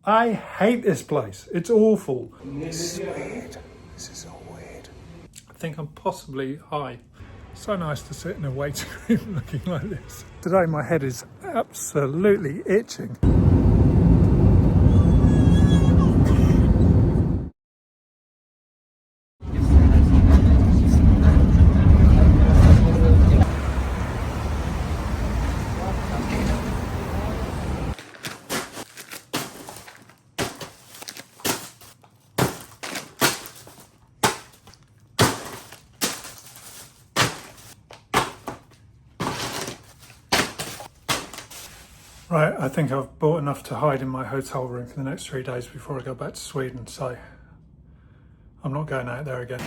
I hate this place. It's awful. This is weird. This is all weird. I think I'm possibly high. So nice to sit in a waiting room looking like this. Today my head is absolutely itching. Right, I think I've bought enough to hide in my hotel room for the next 3 days before I go back to Sweden, so I'm not going out there again.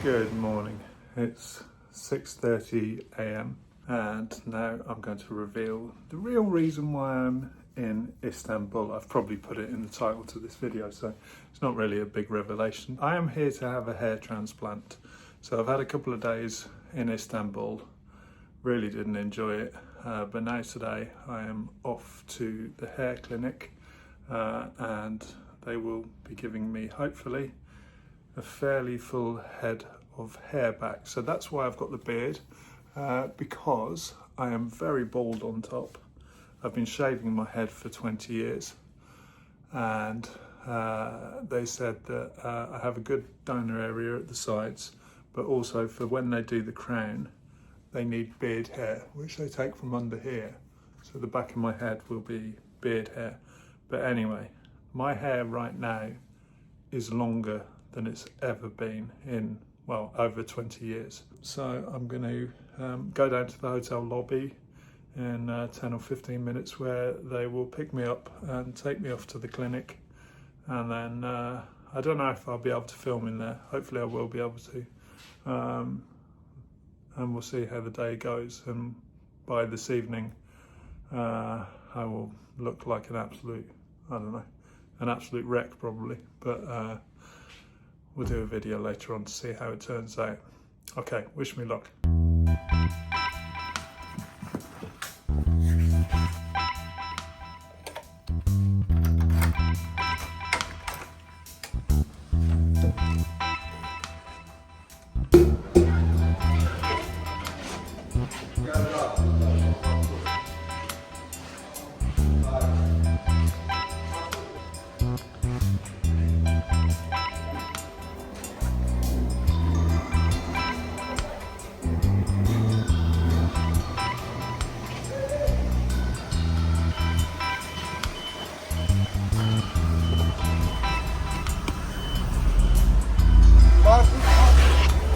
Good morning. It's 6:30 a.m. and now I'm going to reveal the real reason why I'm in Istanbul. I've probably put it in the title to this video, so it's not really a big revelation. I am here to have a hair transplant. So I've had a couple of days in Istanbul. Really didn't enjoy it, but now today I am off to the hair clinic and they will be giving me, hopefully, a fairly full head of hair back. So that's why I've got the beard, because I am very bald on top. I've been shaving my head for 20 years and they said that I have a good donor area at the sides, but also for when they do the crown, they need beard hair, which they take from under here. So the back of my head will be beard hair. But anyway, my hair right now is longer than it's ever been in, well, over 20 years. So I'm going to go down to the hotel lobby in 10 or 15 minutes where they will pick me up and take me off to the clinic. And then I don't know if I'll be able to film in there. Hopefully I will be able to. And we'll see how the day goes, and by this evening I will look like an absolute, I don't know, an absolute wreck probably, but we'll do a video later on to see how it turns out. Okay, wish me luck.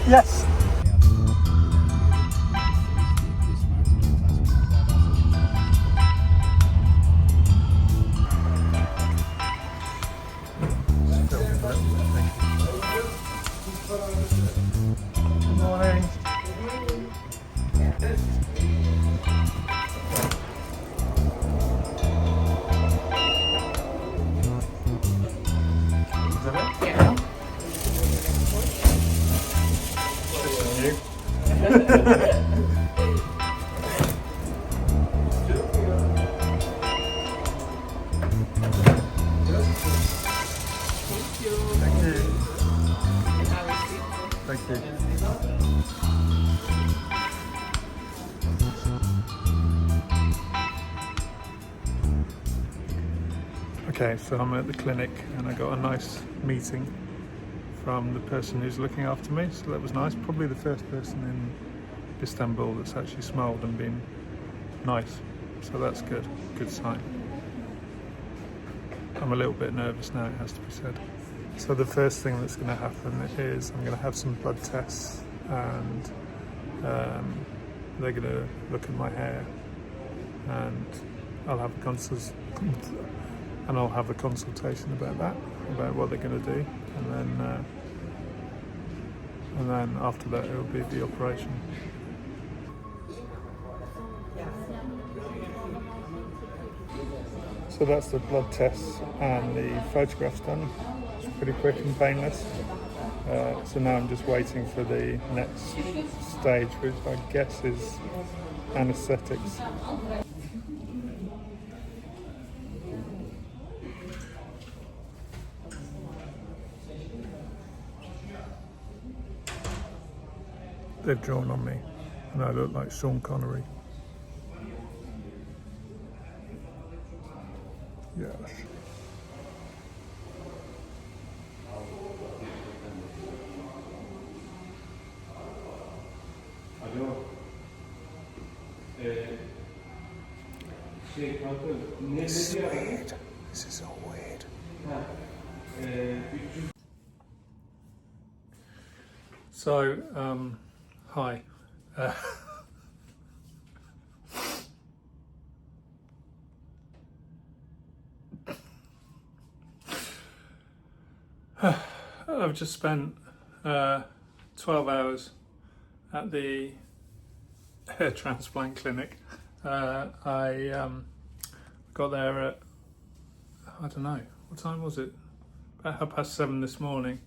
Yes. Good morning. Yeah. Thank you. Okay, so I'm at the clinic and I got a nice meeting from the person who's looking after me, so that was nice. Probably the first person in Istanbul that's actually smiled and been nice, so that's good, good sign. I'm a little bit nervous now, it has to be said. So the first thing that's going to happen is I'm going to have some blood tests and they're going to look at my hair and I'll have a consultation about that, about what they're going to do, and then after that it will be the operation. So that's the blood tests and the photographs done. It's pretty quick and painless. So now I'm just waiting for the next stage, which I guess is anaesthetics. they've drawn on me, and I look like Sean Connery. Yes. This is weird. This is all weird. So, hi. I've just spent 12 hours at the hair transplant clinic. I got there at, I don't know, what time was it? About 7:30 this morning.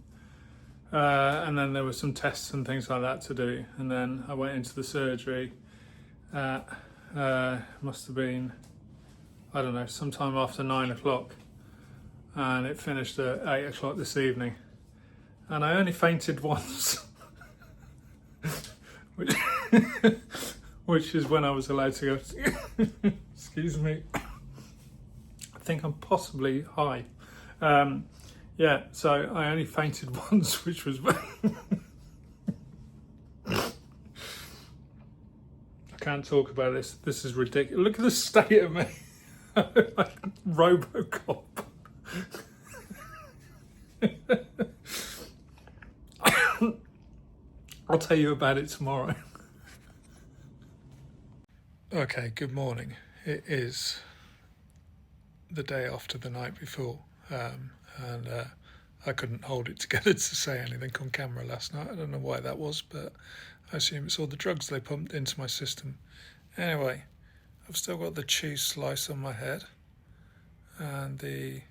And then there were some tests and things like that to do. And then I went into the surgery at, must have been, I don't know, sometime after 9 o'clock. And it finished at 8 o'clock this evening. And I only fainted once, which is when I was allowed to go, excuse me, I think I'm possibly high. Yeah, so I only fainted once, which was I can't talk about this. This is ridiculous. Look at the state of me. Like Robocop. I'll tell you about it tomorrow. Okay, good morning. It is the day after the night before, and I couldn't hold it together to say anything on camera last night. I don't know why that was, but I assume it's all the drugs they pumped into my system. Anyway, I've still got the cheese slice on my head and the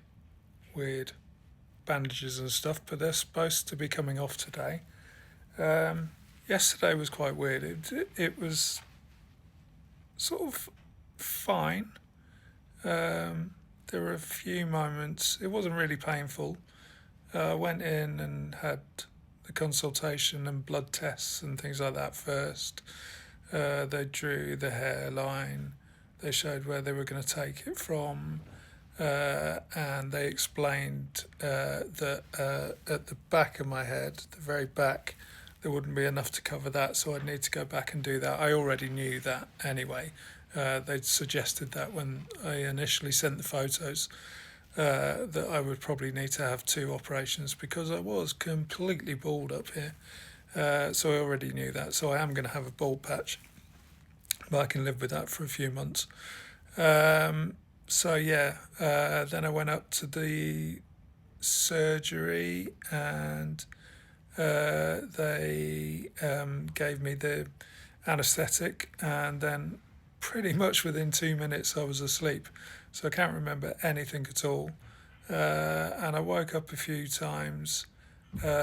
weird bandages and stuff, but they're supposed to be coming off today. Yesterday was quite weird. It was sort of fine. There were a few moments, it wasn't really painful. I went in and had the consultation and blood tests and things like that first. They drew the hairline, they showed where they were going to take it from, and they explained that at the back of my head, the very back, there wouldn't be enough to cover that, so I'd need to go back and do that. I already knew that anyway. They'd suggested that when I initially sent the photos, that I would probably need to have 2 operations because I was completely bald up here. So I already knew that. So I am going to have a bald patch, but I can live with that for a few months. So yeah, then I went up to the surgery and they gave me the anaesthetic, and then pretty much within 2 minutes I was asleep. So I can't remember anything at all. And I woke up a few times, but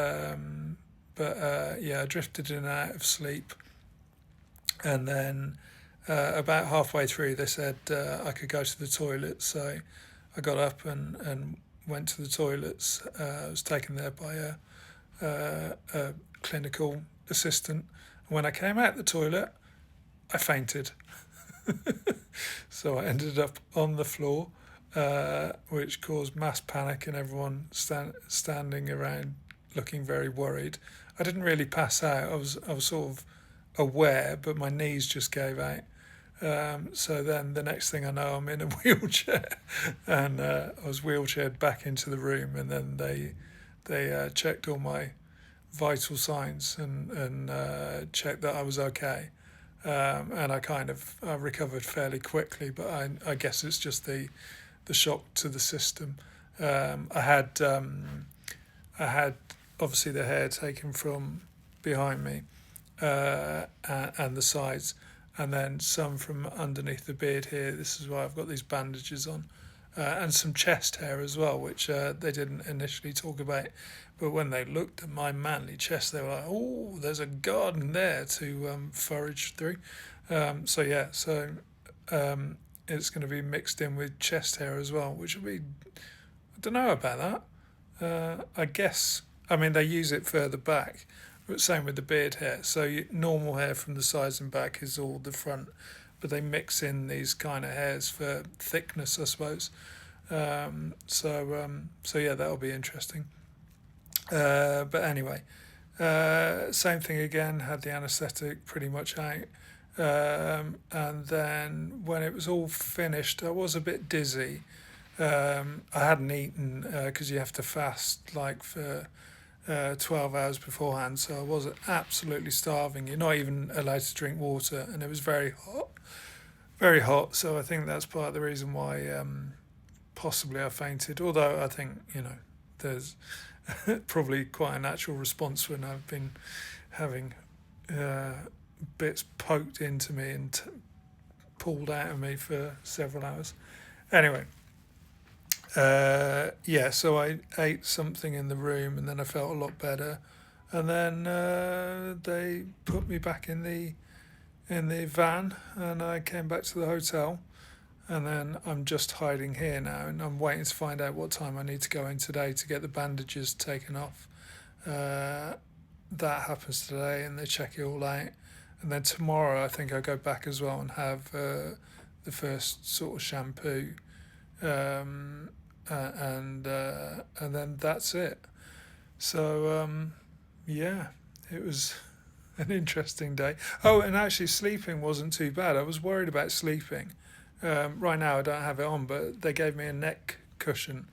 I drifted in and out of sleep. And then about halfway through they said I could go to the toilet, so I got up and went to the toilets. I was taken there by a clinical assistant. And when I came out the toilet, I fainted. So I ended up on the floor, which caused mass panic and everyone standing around looking very worried. I didn't really pass out. I was sort of aware, but my knees just gave out. So then the next thing I know, I'm in a wheelchair, and I was wheelchaired back into the room, and then they checked all my vital signs and checked that I was okay. And I recovered fairly quickly, but I guess it's just the shock to the system. I had obviously the hair taken from behind me and the sides, and then some from underneath the beard here. This is why I've got these bandages on, and some chest hair as well, which they didn't initially talk about. But when they looked at my manly chest, they were like, "Oh, there's a garden there to forage through." So it's going to be mixed in with chest hair as well, which will be, I don't know about that. I guess, I mean, they use it further back, Same with the beard hair. So normal hair from the sides and back is all the front, but they mix in these kind of hairs for thickness, I suppose. So yeah, that'll be interesting. But anyway, same thing again. Had the anaesthetic pretty much out, and then when it was all finished, I was a bit dizzy. I hadn't eaten because you have to fast like for 12 hours beforehand, so I was absolutely starving. You're not even allowed to drink water, and it was very hot, very hot. So I think that's part of the reason why possibly I fainted. Although I think there's probably quite a natural response when I've been having bits poked into me and pulled out of me for several hours. Anyway, yeah, so I ate something in the room and then I felt a lot better. And then they put me back in the van and I came back to the hotel. And then I'm just hiding here now and I'm waiting to find out what time I need to go in today to get the bandages taken off. That happens today and they check it all out. And then tomorrow I think I'll go back as well and have the first sort of shampoo. And then that's it. So yeah, it was an interesting day. Oh, and actually sleeping wasn't too bad. I was worried about sleeping. Right now I don't have it on, but they gave me a neck cushion.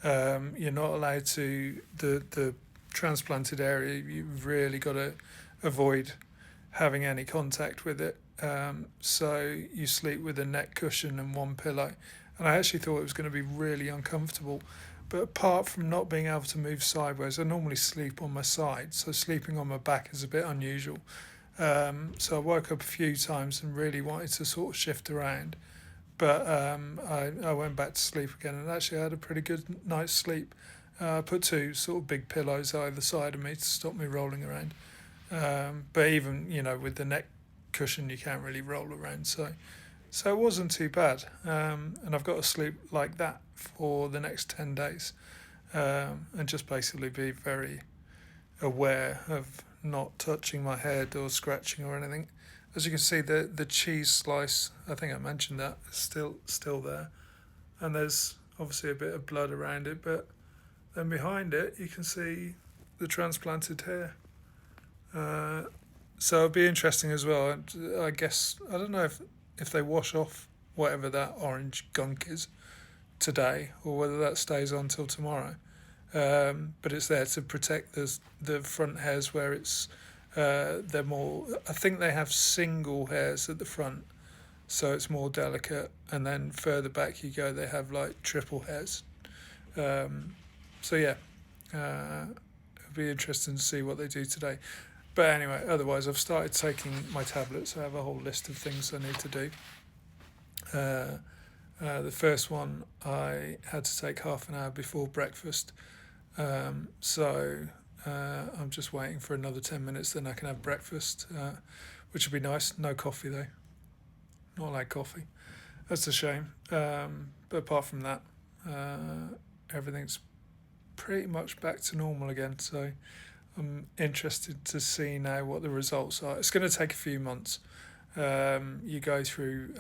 You're not allowed to the transplanted area. You've really got to avoid having any contact with it. So you sleep with a neck cushion and one pillow. And I actually thought it was going to be really uncomfortable. But apart from not being able to move sideways, I normally sleep on my side. So sleeping on my back is a bit unusual. So I woke up a few times and really wanted to sort of shift around. But I went back to sleep again and actually I had a pretty good night's sleep. I put two sort of big pillows either side of me to stop me rolling around. But even, with the neck cushion, you can't really roll around. So it wasn't too bad. And I've got to sleep like that for the next 10 days. And just basically be very aware of not touching my head or scratching or anything. As you can see, the cheese slice, I think I mentioned that, is still there. And there's obviously a bit of blood around it, but then behind it you can see the transplanted hair. So it'll be interesting as well. I guess, I don't know if they wash off whatever that orange gunk is today or whether that stays on till tomorrow. But it's there to protect the front hairs where it's they're more, I think they have single hairs at the front, so it's more delicate, and then further back you go they have like triple hairs. So yeah, it'll be interesting to see what they do today. But anyway, otherwise I've started taking my tablets. I have a whole list of things I need to do. The first one I had to take half an hour before breakfast. So I'm just waiting for another 10 minutes, then I can have breakfast, which would be nice. No coffee though. Not like coffee. That's a shame. But apart from that, everything's pretty much back to normal again. So I'm interested to see now what the results are. It's going to take a few months. You go through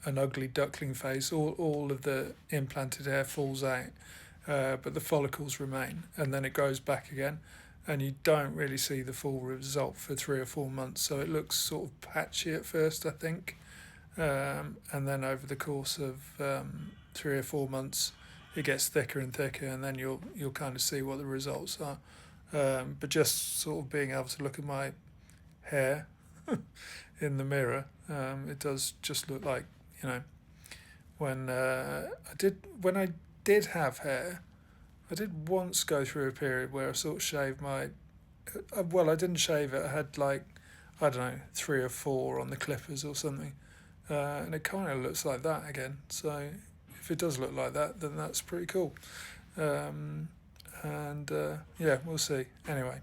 an ugly duckling phase. All of the implanted hair falls out, but the follicles remain, and then it grows back again. And you don't really see the full result for 3 or 4 months. So it looks sort of patchy at first, I think. And then over the course of 3 or 4 months, it gets thicker and thicker, and then you'll kind of see what the results are. But just sort of being able to look at my hair in the mirror, it does just look like, when I did have hair, I did once go through a period where I sort of shaved my, well, I didn't shave it. I had like, I don't know, 3 or 4 on the clippers or something. And it kind of looks like that again. So if it does look like that, then that's pretty cool. Yeah, we'll see. Anyway,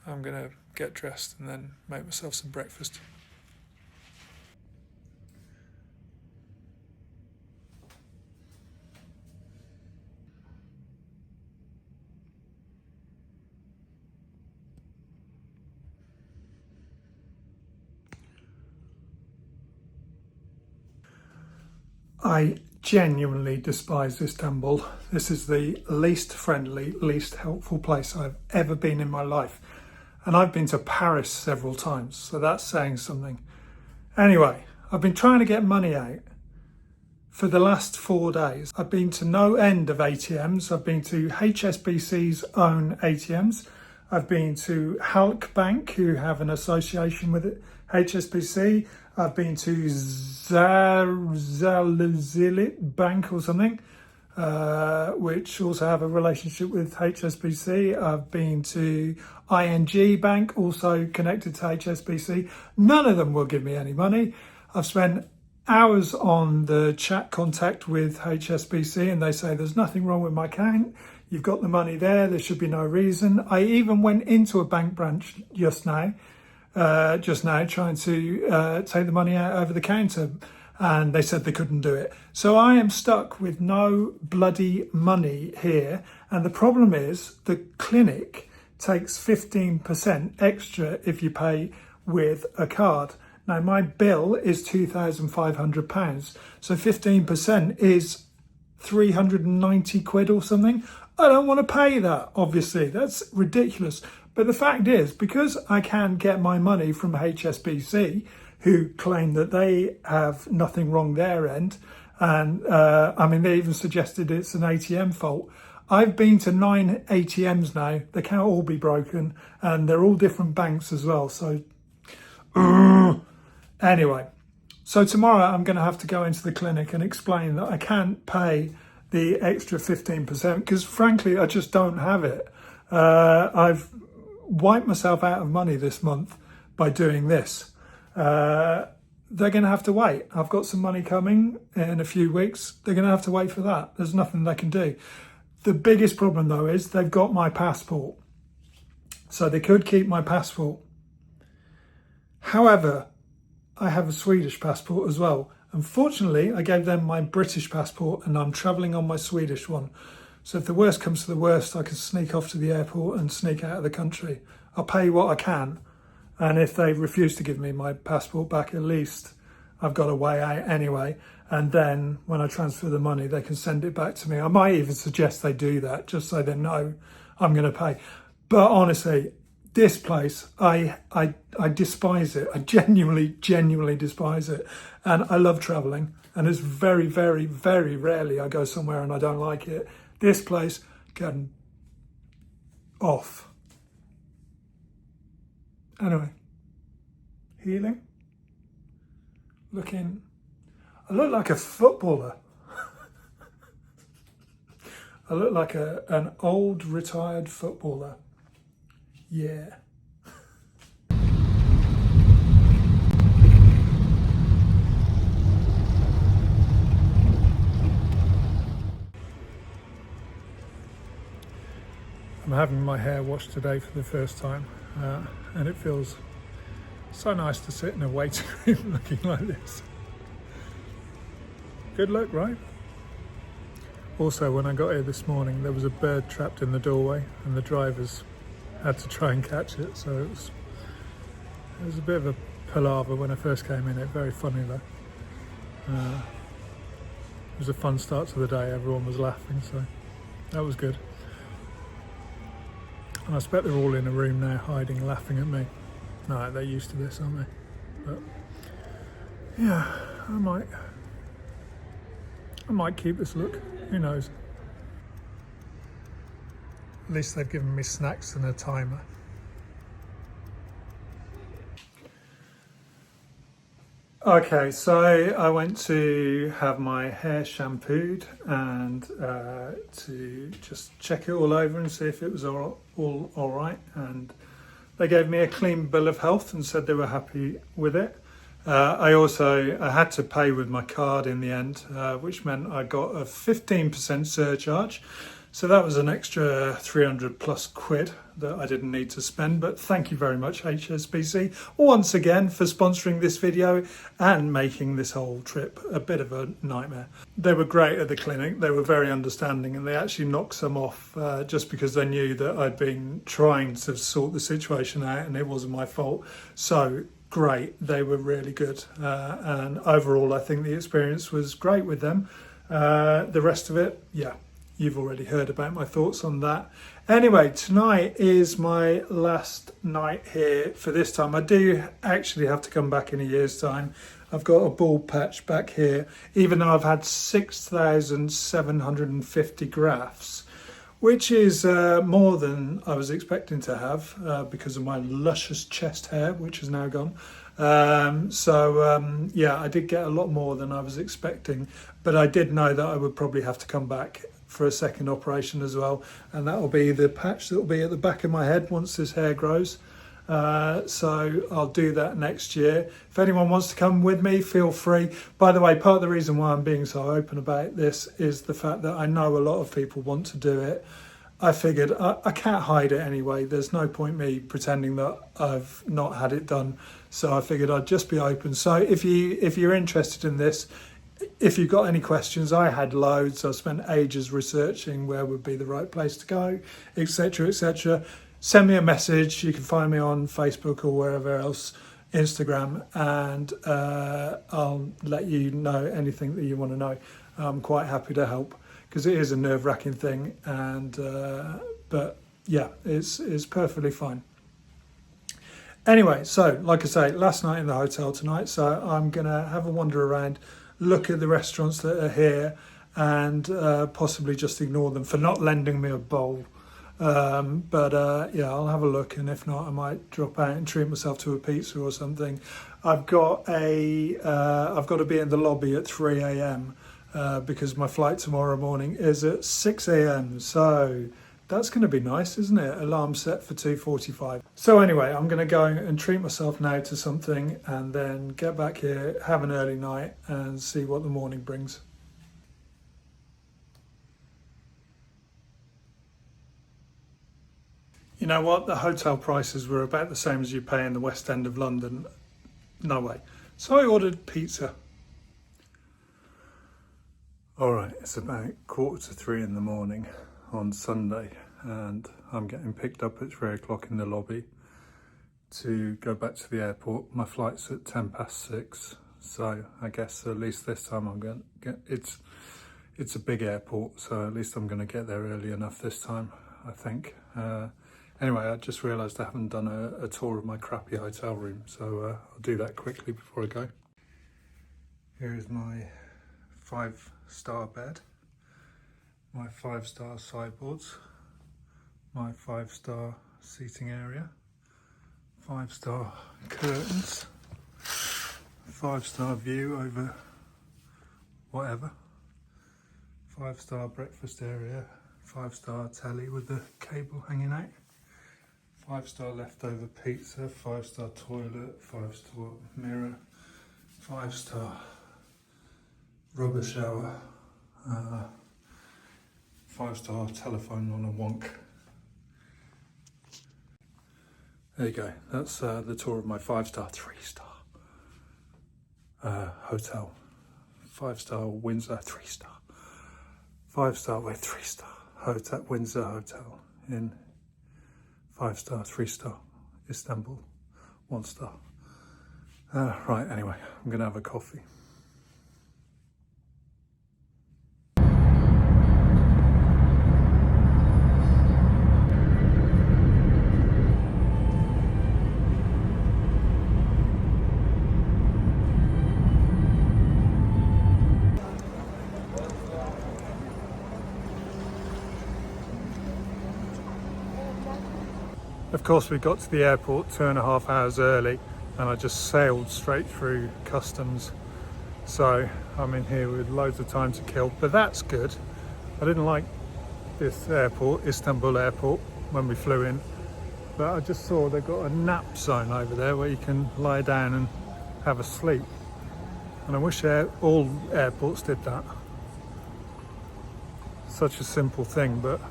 I'm going to get dressed and then make myself some breakfast. I genuinely despise Istanbul. This is the least friendly, least helpful place I've ever been in my life. And I've been to Paris several times, so that's saying something. Anyway, I've been trying to get money out for the last 4 days. I've been to no end of ATMs. I've been to HSBC's own ATMs. I've been to Halk Bank, who have an association with it, HSBC. I've been to Zalzilit Bank or something, which also have a relationship with HSBC. I've been to ING Bank, also connected to HSBC. None of them will give me any money. I've spent hours on the chat contact with HSBC and they say there's nothing wrong with my account. You've got the money there. There should be no reason. I even went into a bank branch just now trying to take the money out over the counter, and they said they couldn't do it. So I am stuck with no bloody money here. And the problem is the clinic takes 15% extra if you pay with a card. Now my bill is £2,500. So 15% is 390 quid or something. I don't want to pay that, obviously. That's ridiculous. But the fact is, because I can get my money from HSBC, who claim that they have nothing wrong their end, and they even suggested it's an ATM fault. I've been to 9 ATMs now. They can't all be broken, and they're all different banks as well. So, anyway, so tomorrow I'm going to have to go into the clinic and explain that I can't pay the extra 15% because, frankly, I just don't have it. I've wiped myself out of money this month by doing this. They're going to have to wait. I've got some money coming in a few weeks. They're going to have to wait for that. There's nothing they can do. The biggest problem, though, is they've got my passport. So they could keep my passport. However, I have a Swedish passport as well. Unfortunately, I gave them my British passport and I'm travelling on my Swedish one. So if the worst comes to the worst, I can sneak off to the airport and sneak out of the country. I'll pay what I can. And if they refuse to give me my passport back, at least I've got a way out anyway. And then when I transfer the money, they can send it back to me. I might even suggest they do that just so they know I'm going to pay. But honestly, this place, I despise it. I genuinely despise it. And I love travelling. And it's very, very, very rarely I go somewhere and I don't like it. This place, getting off. Anyway, healing. I look like a footballer. I look like an old retired footballer. Yeah. I'm having my hair washed today for the first time, and it feels so nice to sit in a waiting room looking like this. Good luck, right? Also, when I got here this morning, there was a bird trapped in the doorway and the drivers had to try and catch it, so it was a bit of a palaver when I first came in. It very funny though. It was a fun start to the day. Everyone was laughing, so that was good. And I expect they're all in a room now, hiding, laughing at me. No, they're used to this, aren't they? But yeah, I might keep this look. Who knows? At least they've given me snacks and a timer. Okay, so I went to have my hair shampooed and to just check it all over and see if it was all right. And they gave me a clean bill of health and said they were happy with it. I had to pay with my card in the end, which meant I got a 15% surcharge. So that was an extra 300 plus quid that I didn't need to spend. But thank you very much, HSBC, once again for sponsoring this video and making this whole trip a bit of a nightmare. They were great at the clinic. They were very understanding and they actually knocked some off just because they knew that I'd been trying to sort the situation out and it wasn't my fault. So great. They were really good, and overall I think the experience was great with them. The rest of it, yeah, you've already heard about my thoughts on that. Anyway, tonight is my last night here for this time. I do actually have to come back in a year's time. I've got a bald patch back here, even though I've had 6,750 grafts, which is more than I was expecting to have because of my luscious chest hair, which is now gone. Yeah, I did get a lot more than I was expecting, but I did know that I would probably have to come back for a second operation as well, and that will be the patch that will be at the back of my head once this hair grows. So I'll do that next year. If anyone wants to come with me, feel free. By the way, part of the reason why I'm being so open about this is the fact that I know a lot of people want to do it. I figured I can't hide it anyway. There's no point me pretending that I've not had it done. So I figured I'd just be open. So if you're interested in this, if you've got any questions, I had loads. I spent ages researching where would be the right place to go, etc., etc. Send me a message. You can find me on Facebook or wherever else, Instagram, and I'll let you know anything that you want to know. I'm quite happy to help because it is a nerve-wracking thing, and but yeah, it's perfectly fine. Anyway, so like I say, last night in the hotel tonight, so I'm gonna have a wander around, look at the restaurants that are here, and possibly just ignore them for not lending me a bowl. Yeah, I'll have a look, and if not, I might drop out and treat myself to a pizza or something. I've got to be in the lobby at 3 a.m. Because my flight tomorrow morning is at 6 a.m. So that's going to be nice, isn't it? Alarm set for 2:45. So anyway, I'm going to go and treat myself now to something, and then get back here, have an early night, and see what the morning brings. You know what? The hotel prices were about the same as you pay in the West End of London. No way. So I ordered pizza. All right, it's about 2:45 in the morning on Sunday, and I'm getting picked up at 3 o'clock in the lobby to go back to the airport. My flight's at 6:10, so I guess at least this time I'm going to get. It's a big airport, so at least I'm going to get there early enough this time, I think. Anyway, I just realised I haven't done a tour of my crappy hotel room, so I'll do that quickly before I go. Here is my 5-star bed, my 5-star sideboards, my 5-star seating area, 5-star curtains, 5-star view over whatever, 5-star breakfast area, 5-star telly with the cable hanging out, 5-star leftover pizza, 5-star toilet, 5-star mirror, 5-star rubber shower, 5-star telephone on a wonk. There you go. That's the tour of my 5-star, 3-star hotel. 5-star Windsor, 3-star. 5-star, 3-star hotel, Windsor Hotel in 5-star, 3-star, Istanbul, 1-star. Right, anyway, I'm going to have a coffee. Of course, we got to the airport 2.5 hours early, and I just sailed straight through customs. So I'm in here with loads of time to kill, but that's good. I didn't like this airport, Istanbul Airport, when we flew in, but I just saw they've got a nap zone over there where you can lie down and have a sleep. And I wish all airports did that. Such a simple thing, but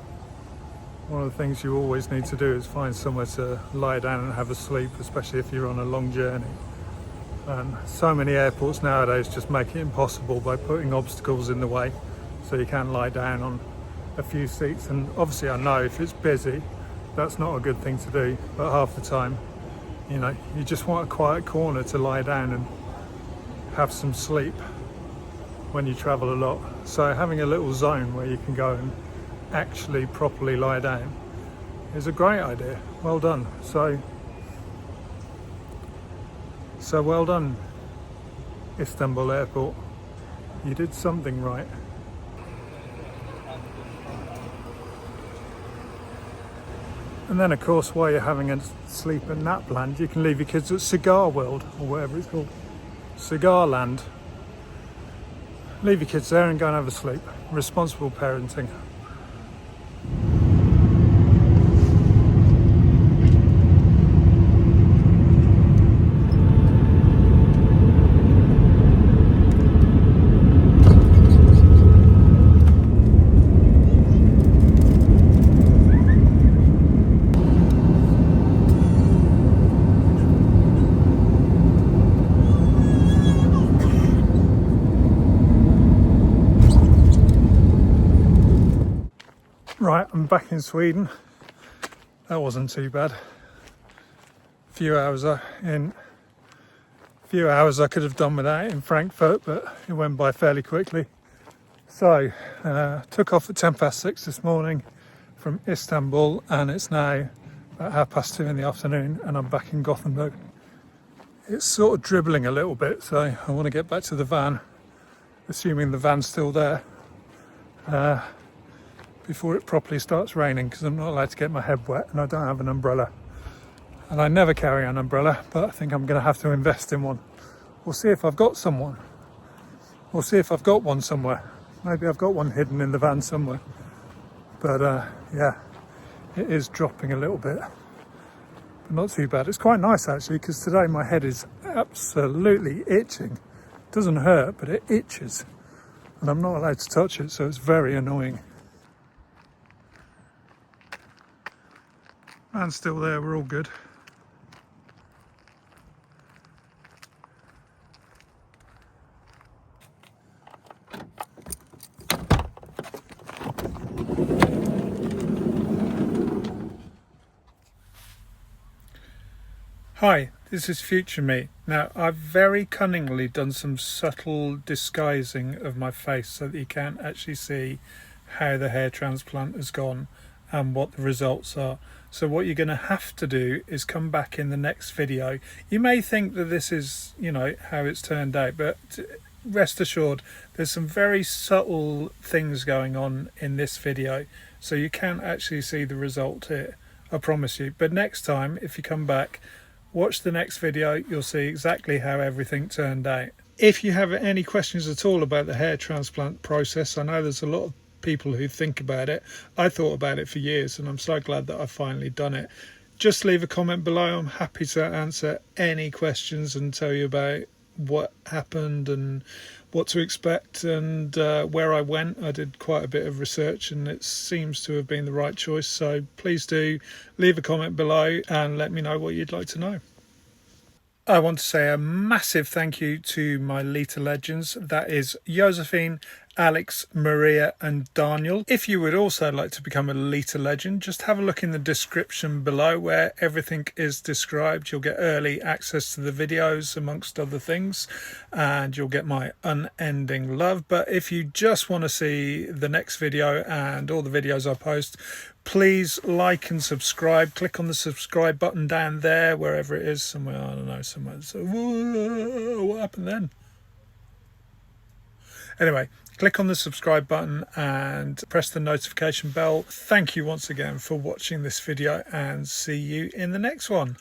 one of the things you always need to do is find somewhere to lie down and have a sleep, especially if you're on a long journey. And so many airports nowadays just make it impossible by putting obstacles in the way, so you can't lie down on a few seats. And obviously I know if it's busy, that's not a good thing to do, but half the time You know, you just want a quiet corner to lie down and have some sleep when you travel a lot. So having a little zone where you can go and actually properly lie down is a great idea. Well done. So well done, Istanbul Airport. You did something right. And then of course, while you're having a sleep and nap land, you can leave your kids at Cigar World, or whatever it's called, Cigar Land. Leave your kids there and go and have a sleep. Responsible parenting. Right, I'm back in Sweden. That wasn't too bad. Few hours I could have done without in Frankfurt, but it went by fairly quickly. So, took off at 6:10 this morning from Istanbul, and it's now about 2:30 in the afternoon, and I'm back in Gothenburg. It's sort of dribbling a little bit, so I want to get back to the van, assuming the van's still there, before it properly starts raining, because I'm not allowed to get my head wet and I don't have an umbrella. And I never carry an umbrella, but I think I'm going to have to invest in one. We'll see if I've got someone. We'll see if I've got one somewhere. Maybe I've got one hidden in the van somewhere. But yeah, it is dropping a little bit. But not too bad. It's quite nice actually, because today my head is absolutely itching. It doesn't hurt, but it itches. And I'm not allowed to touch it, so it's very annoying. Van's still there, we're all good. Hi, this is future me. Now, I've very cunningly done some subtle disguising of my face so that you can't actually see how the hair transplant has gone and what the results are. So what you're going to have to do is come back in the next video. You may think that this is, you know, how it's turned out, but rest assured there's some very subtle things going on in this video, so you can't actually see the result here, I promise you. But next time, if you come back, watch the next video, you'll see exactly how everything turned out. If you have any questions at all about the hair transplant process, I know there's a lot of people who think about it. I thought about it for years, and I'm so glad that I've finally done it. Just leave a comment below. I'm happy to answer any questions and tell you about what happened and what to expect and where I went. I did quite a bit of research and it seems to have been the right choice, so please do leave a comment below and let me know what you'd like to know. I want to say a massive thank you to my Lita legends. That is Josephine, Alex, Maria and Daniel. If you would also like to become a Lita legend, just have a look in the description below where everything is described. You'll get early access to the videos amongst other things, and you'll get my unending love. But if you just want to see the next video and all the videos I post, please like and subscribe. Click on the subscribe button down there, wherever it is, somewhere, I don't know, somewhere. So, whoa, what happened then? Anyway, click on the subscribe button and press the notification bell. Thank you once again for watching this video, and see you in the next one.